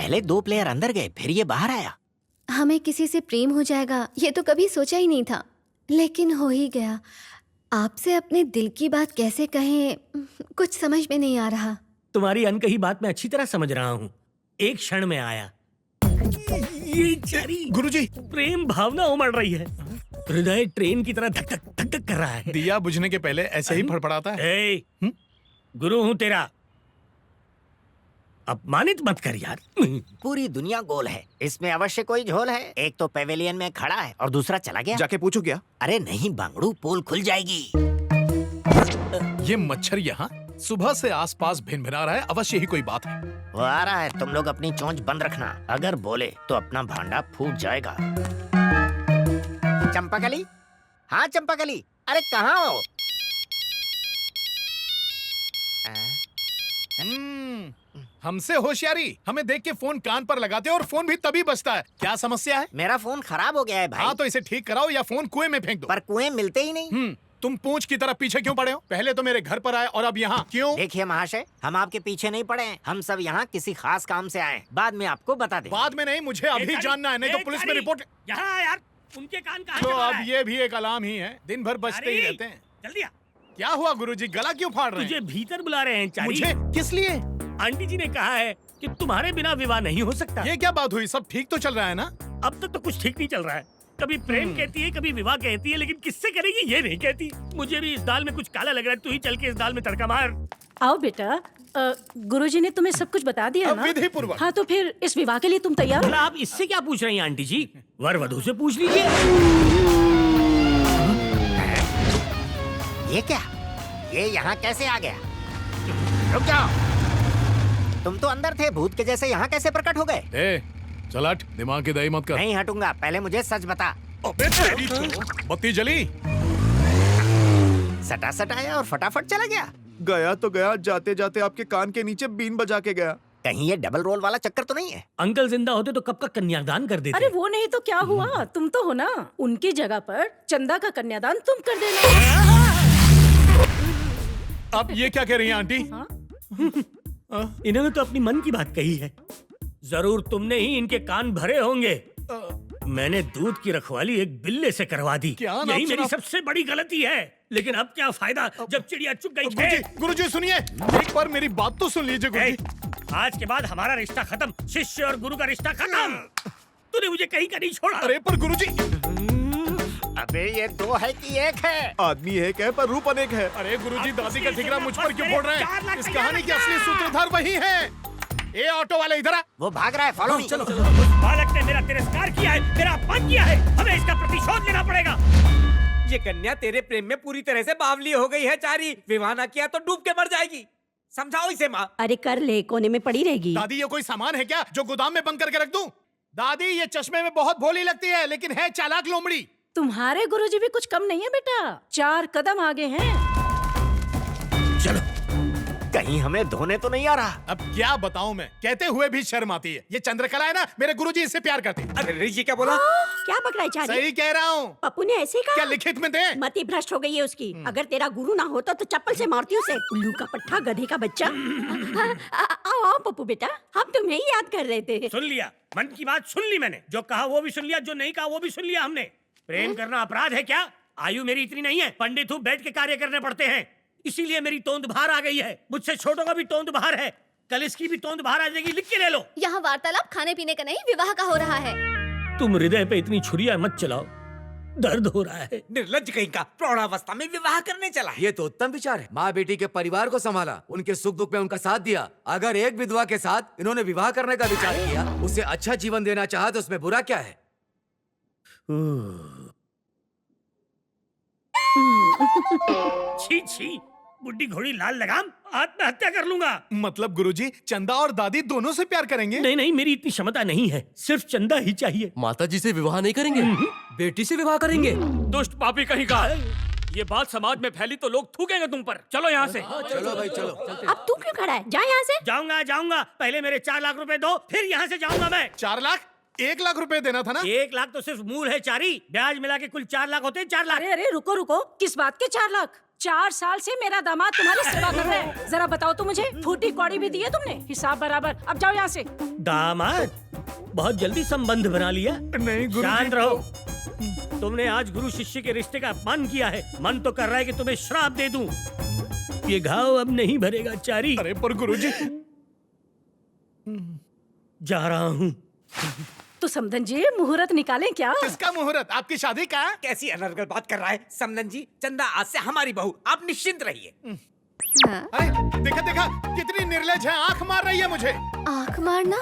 पहले 2 प्लेयर अंदर गए, फिर ये बाहर आया। हमें किसी से प्रेम हो जाएगा ये तो कभी सोचा ही नहीं था, लेकिन हो ही गया। आपसे अपने दिल की बात कैसे कहें, कुछ समझ में नहीं आ रहा। तुम्हारी अनकही बात मैं अच्छी तरह समझ रहा हूँ। एक क्षण में आया। ये चारी गुरुजी, प्रेम भावना उमड़ रही है। हृदय ट्रेन की तरह धक धक धक धक कर रहा है। दिया बुझने के पहले ऐसे ही फड़फड़ाता है। ए, गुरु हूँ तेरा, अपमानित मत कर यार। पूरी दुनिया गोल है, इसमें अवश्य कोई झोल है। एक तो पेवेलियन में खड़ा है और दूसरा चला गया। जाके पूछो क्या? अरे नहीं बांगड़ू, पोल खुल जाएगी। ये मच्छर यहाँ सुबह से आसपास भिनभिना रहा है, अवश्य ही कोई बात है। वो आ रहा है, तुम लोग अपनी चोंच बंद रखना। अगर बोले तो अपना भांडा फूट जाएगा। चंपाकली, हाँ चंपाकली, अरे कहाँ हो? हमसे होशियारी, हमें देख के फोन कान पर लगाते हो और फोन भी तभी बजता है। क्या समस्या है? मेरा फोन खराब हो गया है भाई। हाँ तो इसे ठीक कराओ या फोन कुएं में फेंक दो। पर कुएं मिलते ही नहीं। तुम पूंछ की तरफ पीछे क्यों पड़े हो? पहले तो मेरे घर पर आए और अब यहाँ क्यों? देखिए महाशय, हम आपके पीछे नहीं पड़े हैं। हम सब यहाँ किसी खास काम से आए हैं। बाद में आपको बता दें। बाद में नहीं, मुझे अभी जानना है, नहीं तो पुलिस में रिपोर्ट। यहाँ यार, उनके कान कहाँ तो चबा रहा अब है? ये भी एक अलार्म ही है, दिन भर बजते ही रहते हैं। जल्दी आ। क्या हुआ गुरुजी, गला क्यों फाड़ रहे तुझे हैं? भीतर बुला रहे हैं चारी। मुझे किस लिए? आंटी जी ने कहा है कि तुम्हारे बिना विवाह नहीं हो सकता। ये क्या बात हुई? सब ठीक तो चल रहा है ना? अब तक तो कुछ ठीक नहीं चल रहा है। कभी प्रेम कहती है, कभी विवाह कहती है, लेकिन किससे करेगी ये नहीं कहती। मुझे भी इस दाल में कुछ काला लग रहा है। तू ही चल के इस दाल में तड़का मार। आओ बेटा, गुरुजी ने तुम्हें सब कुछ बता दिया ना? विधि पूर्वक। हाँ तो फिर इस विवाह के लिए तुम तैयार हो? भला आप इससे क्या पूछ रही हैं आंटी जी? वर वधू से पूछ लीजिए। ये क्या? ये यहाँ कैसे आ गया? रुक जाओ, तुम तो अंदर थे, भूत के जैसे यहाँ कैसे प्रकट हो गए? ए, चल हट, दिमाग की दही मत कर। नहीं हटूंगा, पहले मुझे सच बता। अबे तेरी तो बत्ती जली। सटा सटाया और फटाफट चला गया। गया तो गया, जाते जाते आपके कान के नीचे बीन बजा के गया। कहीं ये डबल रोल वाला चक्कर तो नहीं है? अंकल जिंदा होते तो कब का कन्यादान कर देते। अरे वो नहीं तो क्या हुआ, तुम तो हो ना। उनकी जगह पर चंदा का कन्यादान तुम कर देना। अब ये क्या कह रही हैं आंटी? इन्होंने तो अपनी मन की बात कही है। जरूर तुमने ही इनके कान भरे होंगे। मैंने दूध की रखवाली एक बिल्ले से करवा दी। क्या नाम यही सुना? मेरी सबसे बड़ी गलती है। लेकिन अब क्या फायदा जब चिड़िया चुग गई खेत। गुरुजी सुनिए, एक बार मेरी बात तो सुन लीजिए गुरुजी। आज के बाद हमारा रिश्ता खत्म, शिष्य और गुरु का रिश्ता खत्म। तूने मुझे कहीं का नहीं छोड़ा। अरे पर गुरुजी। अबे ये दो है कि एक है? आदमी एक है पर रूप अनेक है। अरे गुरुजी, दादी का ठिकरा मुझ पर क्यों फोड़ रहे 4 लाख हैं? इस तैयार कहानी के रखना। असली सूत्रधार वही है। ए ऑटो वाले, इधर आ। वो भाग रहा है, फॉलो मी। चलो चलो। उस बालक ने मेरा तिरस्कार किया है, मेरा अपमान किया है। हमें इसका प्रतिशोध लेना पड़ेगा। ये कन्या तेरे प्रेम में पूरी तरह से बावली हो गई है चारी। विवाह ना किया तो डूब के मर जाएगी। समझाओ इसे माँ। अरे कर ले, कोने में पड़ी रहेगी। दादी, ये कोई सामान है क्या जो गोदाम में बंद करके रख दूं? दादी, ये चश्मे में बहुत भोली लगती है, लेकिन है चालाक लोमड़ी। तुम्हारे गुरुजी भी कुछ कम नहीं है बेटा, 4 कदम आगे हैं। चलो, कहीं हमें धोने तो नहीं आ रहा। अब क्या बताऊं मैं, कहते हुए भी शर्म आती है। ये चंद्रकला है ना, मेरे गुरुजी इससे प्यार करते हैं। अरे ऋषि क्या बोला? क्या पकड़ा है चारी? सही कह रहा हूँ। पप्पू ने ऐसे ही क्या कहा? लिखित में दे? मति भ्रष्ट हो गई है उसकी। अगर तेरा गुरु ना होता तो चप्पल से मारती उसे। उल्लू का पट्टा, गधे का बच्चा। आओ आओ पप्पू बेटा, हम तुम्हें ही याद कर रहे थे। सुन लिया, मन की बात सुन ली मैंने। जो कहा वो भी सुन लिया, जो नहीं कहा वो भी सुन लिया हमने। प्रेम करना अपराध है क्या? आयु मेरी इतनी नहीं है, पंडित हूँ, बैठ के कार्य करने पड़ते हैं। इसीलिए मेरी तोंद बाहर आ गई है। मुझसे छोटों का भी तोंद बाहर है, कल इसकी भी तोंद बाहर आ जाएगी। लिख के ले लो। यहाँ वार्तालाप खाने पीने का नहीं, विवाह का हो रहा है। तुम हृदय पे इतनी छुरियां मत चलाओ, दर्द हो रहा है। निर्लज कहीं का, प्रौढ़ावस्था में विवाह करने चला है। ये तो उत्तम विचार है। माँ बेटी के परिवार को संभाला, उनके सुख दुख में उनका साथ दिया। अगर एक विधवा के साथ इन्होंने विवाह करने का विचार किया, उसे अच्छा जीवन देना चाहा, तो उसमें बुरा क्या है? छी छी, बुड्ढी घोड़ी लाल लगाम, आत्महत्या कर लूंगा। मतलब गुरुजी, चंदा और दादी दोनों से प्यार करेंगे? नहीं नहीं, मेरी इतनी क्षमता नहीं है, सिर्फ चंदा ही चाहिए। माता जी से विवाह नहीं करेंगे, बेटी से विवाह करेंगे। दुष्ट पापी कहीं का। ये बात समाज में फैली तो लोग थूकेंगे तुम पर। चलो यहाँ से। चलो भाई चलो। अब तू क्यों खड़ा है? जा यहाँ से। जाऊंगा जाऊंगा, पहले मेरे 4 लाख रुपए दो, फिर यहाँ से जाऊंगा मैं। 4 लाख? 1 लाख रुपए देना था ना? 1 लाख तो सिर्फ मूल है चारी, ब्याज मिला के कुल 4 लाख होते हैं। 4 लाख। अरे अरे रुको रुको, किस बात के 4 लाख? 4 साल से मेरा दामाद तुम्हारी सेवा कर रहा है। जरा बताओ तो मुझे, फूटी कौड़ी भी दी है तुमने, हिसाब बराबर। अब जाओ यहाँ से। दामाद, बहुत जल्दी संबंध बना लिया। नहीं गुरुजी। शांत रहो। तुमने आज गुरु शिष्य के रिश्ते का अपमान किया है। मन तो कर रहा है कि तुम्हें श्राप दे दूं। ये घाव अब नहीं भरेगा चारी। अरे पर गुरुजी। जा रहा हूँ। तो समधन जी, मुहूर्त निकालें क्या? किसका मुहूर्त? आपकी शादी का? कैसी अनर्गल बात कर रहा है समदन जी। चंदा आज से हमारी बहू, आप निश्चिंत रहिए। हाँ? अरे देखा देखा कितनी निर्लज है, आंख मार रही है मुझे। आंख मारना,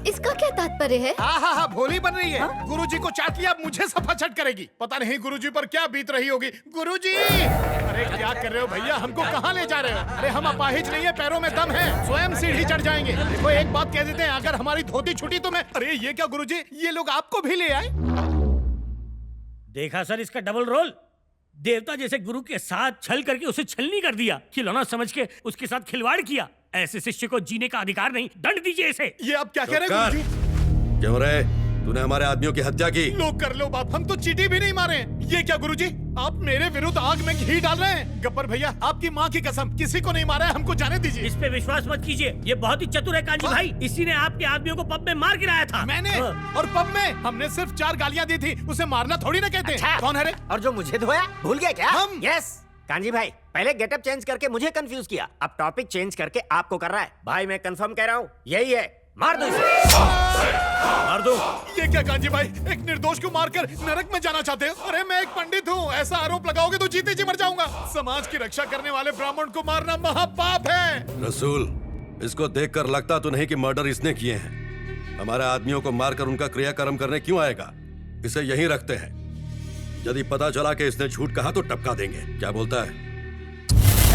इसका क्या तात्पर्य है? हाँ भोली बन रही है। गुरुजी को चाट लिया, अब मुझे सफाचट करेगी। पता नहीं गुरुजी पर क्या बीत रही होगी। गुरुजी, अरे क्या कर रहे हो भैया, हमको कहाँ ले जा रहे हो? अरे हम अपाहिज नहीं है, पैरों में दम है, स्वयं सीढ़ी चढ़ जाएंगे। देखो एक बात कह देते हैं, अगर हमारी धोती छूटी तो मैं। अरे ये क्या गुरुजी, ये लोग आपको भी ले आए? देखा सर इसका डबल रोल। देवता जैसे गुरु के साथ छल करके उसे छलनी कर दिया, खिलौना समझ के उसके साथ खिलवाड़ किया। ऐसे शिष्य को जीने का अधिकार नहीं, दंड दीजिए इसे। ये आप क्या कह रहे हैं गुरुजी? क्यों रे, तूने हमारे आदमियों की हत्या की। लोग कर लो बाप, हम तो चीटी भी नहीं मारे। ये क्या गुरुजी, आप मेरे विरुद्ध आग में घी डाल रहे हैं? गब्बर भैया, आपकी माँ की कसम, किसी को नहीं मारा है, हमको जाने दीजिए। इस पे विश्वास मत कीजिए, ये बहुत ही चतुर है कांजी भाई। इसी ने आपके आदमियों को पब में मार गिराया था। मैंने? और पब में हमने सिर्फ 4 गालियां दी थी, उसे मारना थोड़ी ना कहते। अच्छा। कौन है रे? और जो मुझे धोया, भूल गया क्या? हम। यस कांजी भाई, पहले गेटअप चेंज करके मुझे कंफ्यूज किया, अब टॉपिक चेंज करके आपको कर रहा है। भाई मैं कंफर्म कह रहा हूँ, यही है। मार दो इसे। मार दो। ये क्या कांजी भाई, एक निर्दोष को मारकर नरक में जाना चाहते हो? अरे मैं एक पंडित हूँ, ऐसा आरोप लगाओगे तो जीते जी मर जाऊंगा। समाज की रक्षा करने वाले ब्राह्मण को मारना महापाप है। रसूल, इसको देखकर लगता तो नहीं कि मर्डर इसने किए हैं। हमारे आदमियों को मारकर उनका क्रियाकर्म करने क्यों आएगा? इसे यहीं रखते हैं। यदि पता चला कि इसने झूठ कहा तो टपका देंगे। क्या बोलता है?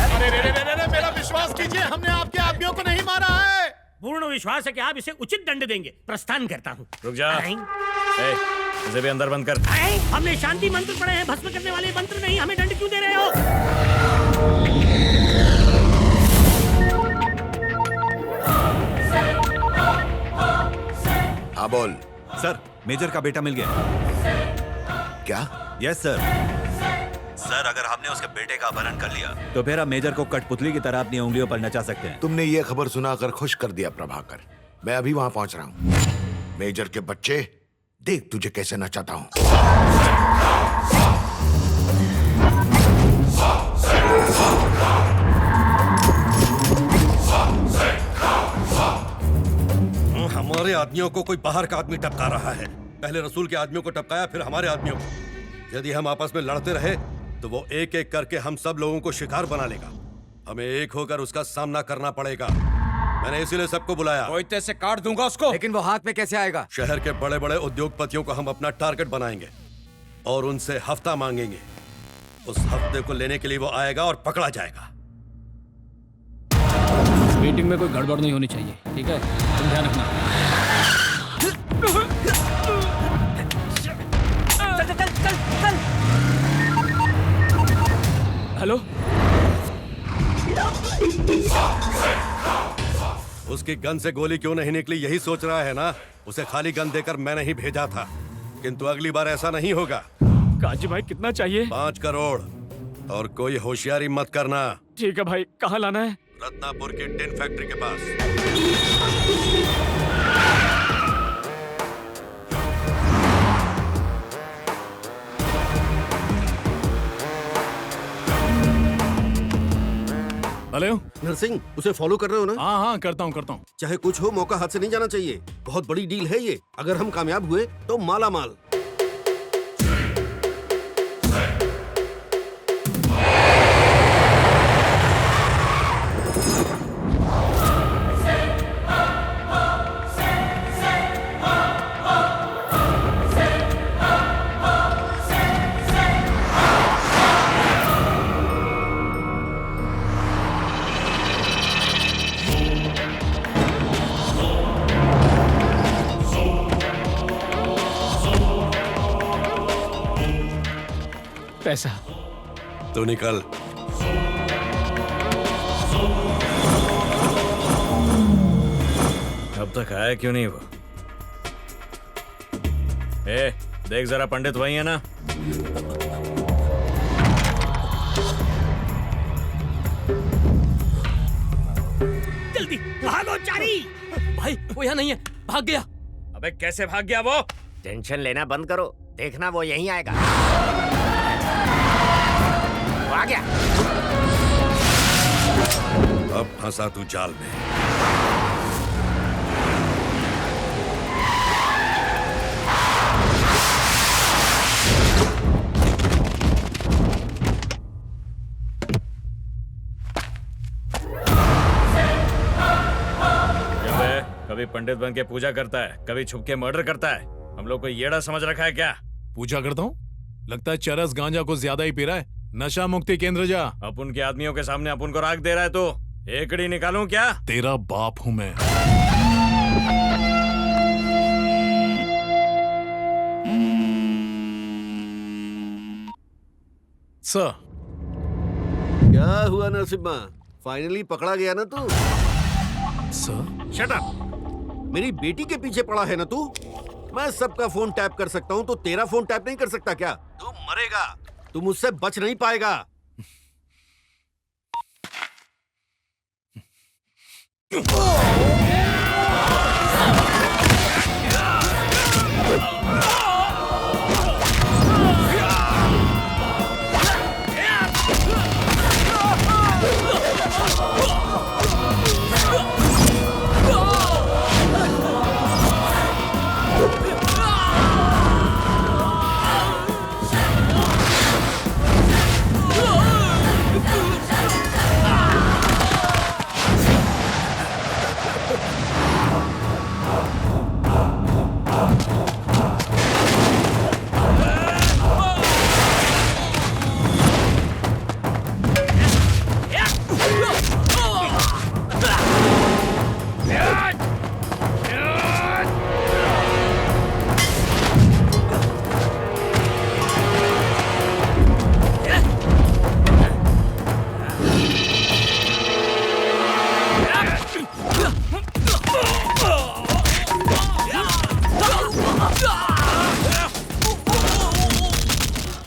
अरे रे रे रे रे, मेरा विश्वास कीजिए, हमने आपके आदमियों को नहीं मारा है। पूर्ण विश्वास है कि आप इसे उचित दंड देंगे। प्रस्थान करता हूँ। रुक जा। इसे भी अंदर बंद कर। हमने शांति मंत्र पढ़े हैं, भस्म करने वाले मंत्र नहीं। हमें दंड क्यों दे रहे हो? हाँ बोल। सर, मेजर का बेटा मिल गया। क्या? Yes sir. सर, अगर हमने उसके बेटे का अपहरण कर लिया तो फिर आप मेजर को कठपुतली की तरह अपनी उंगलियों पर नचा सकते हैं। तुमने ये खबर सुनाकर खुश कर दिया प्रभाकर। मैं अभी वहां पहुंच रहा हूँ। मेजर के बच्चे, देख तुझे कैसे नचाता हूँ। हमारे आदमियों को कोई बाहर का आदमी टपका रहा है। पहले रसूल के आदमियों को टपकाया, फिर हमारे आदमियों को। यदि हम आपस में लड़ते रहे तो वो एक एक करके हम सब लोगों को शिकार बना लेगा। हमें एक होकर उसका सामना करना पड़ेगा। मैंने इसीलिए सबको बुलाया। कोयते से काट दूंगा उसको। लेकिन वो हाथ में कैसे आएगा? शहर के बड़े बड़े उद्योगपतियों को हम अपना टारगेट बनाएंगे और उनसे हफ्ता मांगेंगे। उस हफ्ते को लेने के लिए वो आएगा और पकड़ा जाएगा। मीटिंग में कोई गड़बड़ नहीं होनी चाहिए, ठीक है? तुम ध्यान रखना। हेलो। उसकी गन से गोली क्यों नहीं निकली, यही सोच रहा है ना? उसे खाली गन देकर मैंने ही भेजा था, किंतु अगली बार ऐसा नहीं होगा। काजी भाई कितना चाहिए? 5 करोड़। और कोई होशियारी मत करना। ठीक है भाई, कहाँ लाना है? रत्नापुर की टिन फैक्ट्री के पास। हेलो नरसिंह, उसे फॉलो कर रहे हो ना? हाँ करता हूँ। चाहे कुछ हो, मौका हाथ से नहीं जाना चाहिए। बहुत बड़ी डील है ये। अगर हम कामयाब हुए तो माला माल। पैसा तो निकल। अब तक आया क्यों नहीं वो? देख जरा, पंडित वही है ना? जल्दी भागो चारी। भाई वो यहाँ नहीं है, भाग गया। अबे कैसे भाग गया वो? टेंशन लेना बंद करो, देखना वो यहीं आएगा। वो आ गया। अब फंसा तू जाल में। कभी पंडित बन के पूजा करता है, कभी छुप के मर्डर करता है। हम लोग को येड़ा समझ रखा है क्या? पूजा करता हूँ? लगता है चरस गांजा को ज्यादा ही पी रहा है। नशा मुक्ति केंद्र जा। अपन के आदमियों के सामने अपन को राख दे रहा है तो एकड़ी निकालूं क्या? तेरा बाप हूँ मैं। सर। क्या हुआ नरसिम्हा? फाइनली पकड़ा गया ना तू? सर। Shut up! मेरी बेटी के पीछे पड़ा है ना तू? मैं सबका फोन टैप कर सकता हूँ तो तेरा फोन टैप नहीं कर सकता क्या? तू मरेगा, तू मुझसे बच नहीं पाएगा।